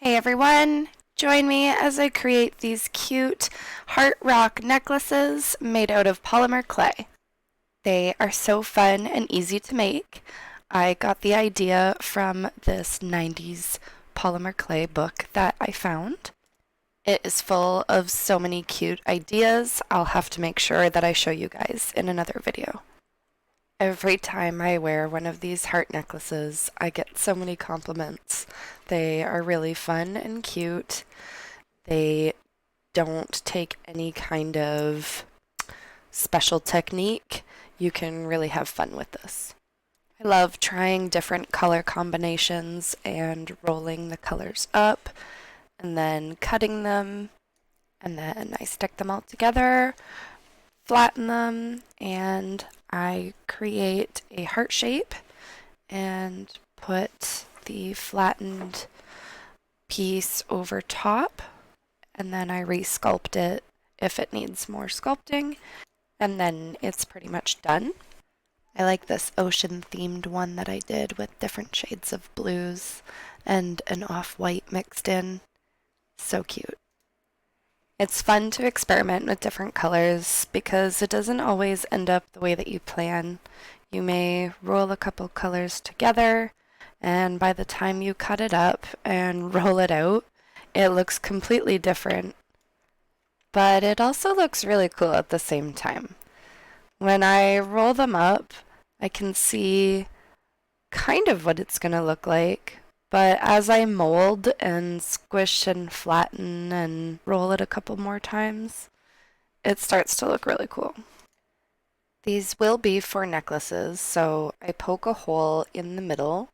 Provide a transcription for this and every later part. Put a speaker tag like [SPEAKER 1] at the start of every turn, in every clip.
[SPEAKER 1] Hey everyone! Join me as I create these cute heart rock necklaces made out of polymer clay. They are so fun and easy to make. I got the idea from this 90s polymer clay book that I found. It is full of so many cute ideas. I'll have to make sure that I show you guys in another video. Every time I wear one of these heart necklaces, I get so many compliments. They are really fun and cute. They don't take any kind of special technique. You can really have fun with this. I love trying different color combinations and rolling the colors up and then cutting them, and then I stick them all together, flatten them, and I create a heart shape and put the flattened piece over top, and then I resculpt it if it needs more sculpting, and then it's pretty much done. I like this ocean themed one that I did with different shades of blues and an off-white mixed in. So cute. It's fun to experiment with different colors because it doesn't always end up the way that you plan. You may roll a couple colors together, and by the time you cut it up and roll it out, it looks completely different. But it also looks really cool at the same time. When I roll them up, I can see kind of what it's going to look like. But as I mold and squish and flatten and roll it a couple more times, it starts to look really cool. These will be for necklaces, so I poke a hole in the middle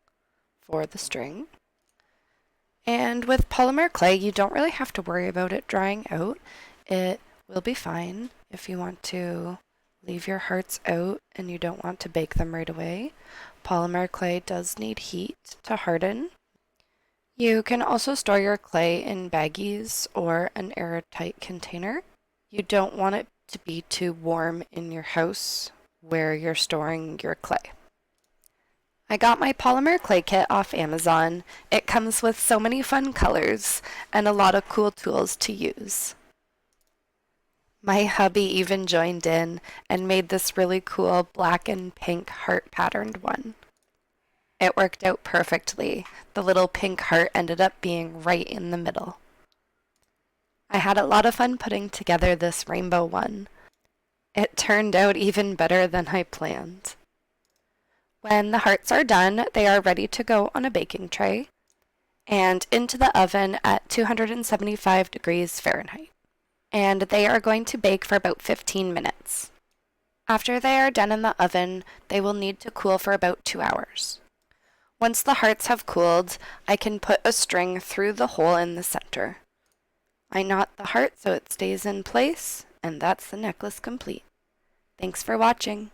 [SPEAKER 1] for the string. And with polymer clay, you don't really have to worry about it drying out. It will be fine if you want to leave your hearts out and you don't want to bake them right away. Polymer clay does need heat to harden. You can also store your clay in baggies or an airtight container. You don't want it to be too warm in your house where you're storing your clay. I got my polymer clay kit off Amazon. It comes with so many fun colors and a lot of cool tools to use. My hubby even joined in and made this really cool black and pink heart patterned one. It worked out perfectly. The little pink heart ended up being right in the middle. I had a lot of fun putting together this rainbow one. It turned out even better than I planned. When the hearts are done, they are ready to go on a baking tray and into the oven at 275 degrees Fahrenheit. And they are going to bake for about 15 minutes. After they are done in the oven, they will need to cool for about 2 hours. Once the hearts have cooled, I can put a string through the hole in the center. I knot the heart so it stays in place, and that's the necklace complete. Thanks for watching.